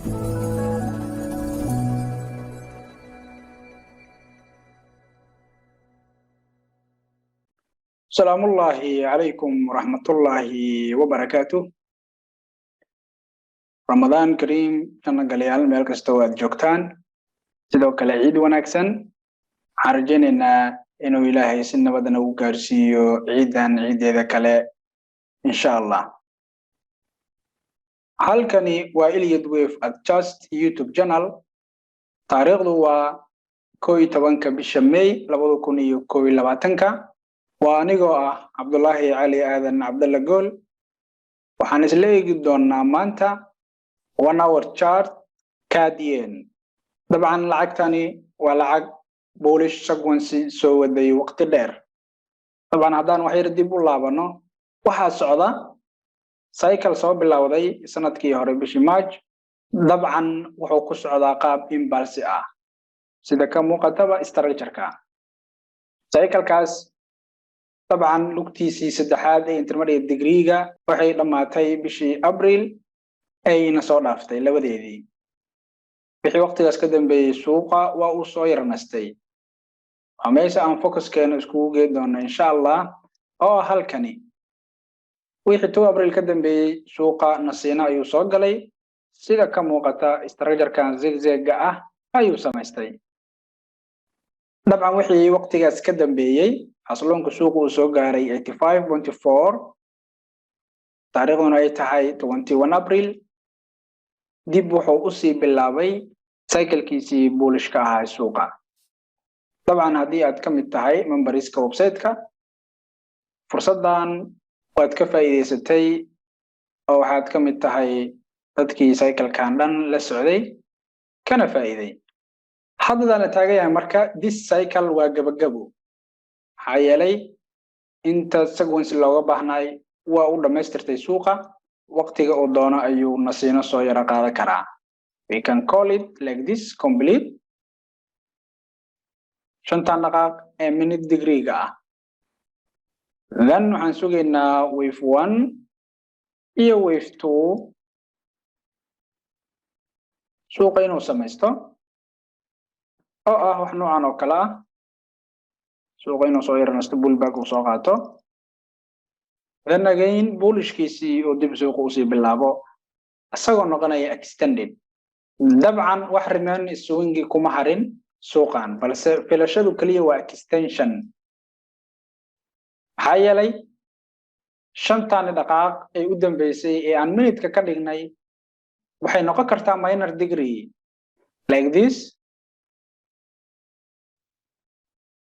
السلام الله عليكم ورحمة الله وبركاته. رمضان كريم كان قليال ملك استوى جوكتان sidoo kale ciid wanaagsan arjeenina inuu ilaahay si nabad ah u gaarsiiyo ciidan ciideeda kale insha Allah. halkani waa Elliott Wave Analysis YouTube channel. taariikhdu waa 11 bisha May 2021. waa anigoo ah Cabdullaahi Cali Aadan Cabdalla Gool. waxaan isla eegi doonaa maanta 1 hour chart CADJPY. طبعا لعقتني ولعق بولش سقونسي سو ذي وقت دير. طبعا هذا وحير دي بولابنو وحا سعودة سايكل صوب باللاوضي سنة كي هوري بشماج. طبعا وحو كسعودة قاب إمبالسي سيدا كمو قطبة استرالجركا سايكل كاس. طبعا لوكتيسي سدحاد انترمرية ديجريغا وحي لما تاي بشي أبريل أي نصور لافتي لوديدي في وقتigaas ka dambeeyay suuqa waa uu soo yarnastay. meesha aan focus keeno isku geed doona insha Allah oo halkani wixii 2 April ka dambeeyay suuqa nasiina ayuu soo galay sida ka muuqata structure-kan zigzag ah ayuu samaystay. dabcan wixii waqtigaas ka dambeeyay asloonka suuqa uu soo gaaray 85.4 taariikhduna ay tahay 21 April. dib wuxuu u sii bilaabay cycle-kiisii bullishka ahaa suuqa. dabcan haddii aad ka mid tahay memberska website-ka fursadan waad ka faa'iideysatay oo waxaad ka mid tahay dadkii cycle-kan dhan la socday kana faa'iiday. haddana la taagayaa marka this cycle waa gabagabo maxaa yeelay inta sequence looga baahnay waa u dhamaystirtay suuqa. waqtiga oo doono ayuu nasiino soo yara qaadan karaa. we can call it like this complete. shantan dhaqaaq ee minute degree-ga ah. then waxaan sugaynaa wave 1 iyo wave 2 suuqa inuu samaysto oo ah wax noocan oo kale ah. suuqa inuu soo yarnasto bullback uu soo qaato. then again bullishkiisii oo dib suuqa u sii bilaabo asagoo noqonaya extended. dabcan wax remain swing kuma harin suuqan balse filashadu kaliya waa extension. maxaa yeelay shantan dhaqaaq ay u dambeysay ee aan minute-ka ka dhignay waxay noqon kartaa minor degree like this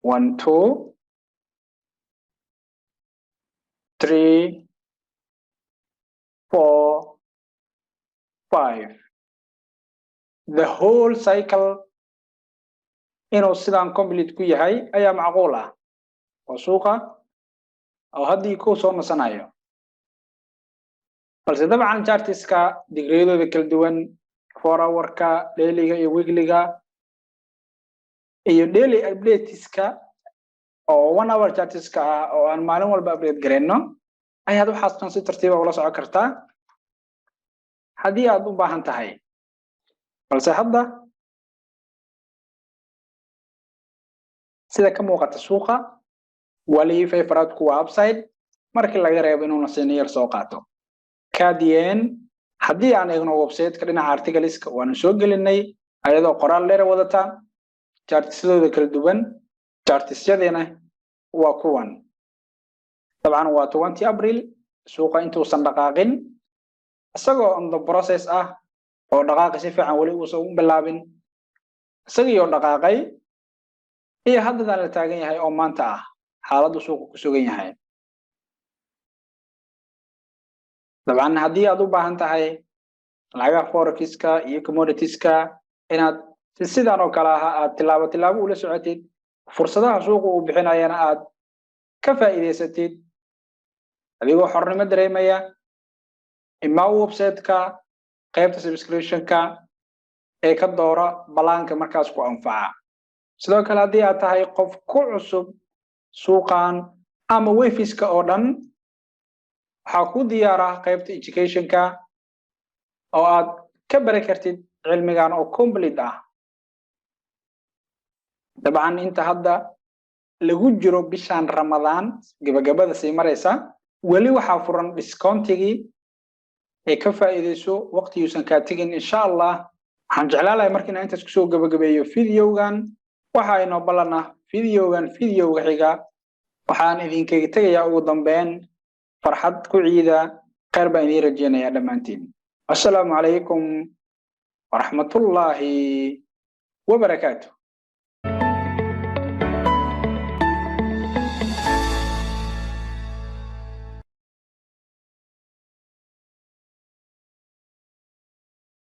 1 2 3 4 5. the whole cycle inuu sidaan complete ku yahay ayaa macquul ah oo suuqa oo haddii ku soo nasanayo. balse dabcan chartiska digreedooda kala duwan 4 hour-ka daily-ga iyo weekly-ga iyo daily updateska oo 1 hour chartiska ah oo aan maalin walba update gareyno ayaad waxaas si tartiib ah ula socon kartaa haddii aad u baahan tahay. balse hadda sida ka muuqata suuqa wali favorite-ku waa upside markii laga reebo inuu nasiino yar soo qaato. CADJPY haddii aan eegno website-ka dhinaca articleska waan soo gelinay ayadoo qoraal dheer wadata chartisyadooda kala duwan. chartisyadena waa kuwan. dabcan waa 20 April suuqa intuusan dhaqaaqin isagoo on the process ah oo dhaqaaqi si fiican wali uusan u bilaabin isagii oo dhaqaaqay iyo haddana la taagan yahay oo maanta ah xaaladdu suuqa ku sugan yahay. dabcan haddii aad u baahan tahay lacagaha Forex-ka iyo Commodities-ka inaad sidaan oo kale ah aad tilaabo ula socotid fursadaha suuqa uu bixinayana aad ka faa'iideysatid adigoo xornimo dareemaya imaa website-ka qaybta subscription-ka ee ka doora balaanka markaas ku anfaca. sidoo kale haddii aad tahay qof ku cusub suuqan ama wafiska oo dhan waxaa ku diyaara qaybta education-ka oo aad ka bari kartid cilmigan oo complete ah dabcan inta hadda lagu jiro bishan Ramadaan gabagabada sii maraysa wali waxa furan discountigi ee ka faa'iideyso waqtiyuusan ka tagin insha Allah waxaan jeclaanahay markii inta isku soo gabagabeeyo fiidiyowgan waxa inoo balana fiidiyowga xiga waxaan idinkaga tagayaa ugu dambeyn farxad ku ciida khayr baan idin rajeynayaa dhamaantiin assalaamu calaykum ورحمة الله وبركاته.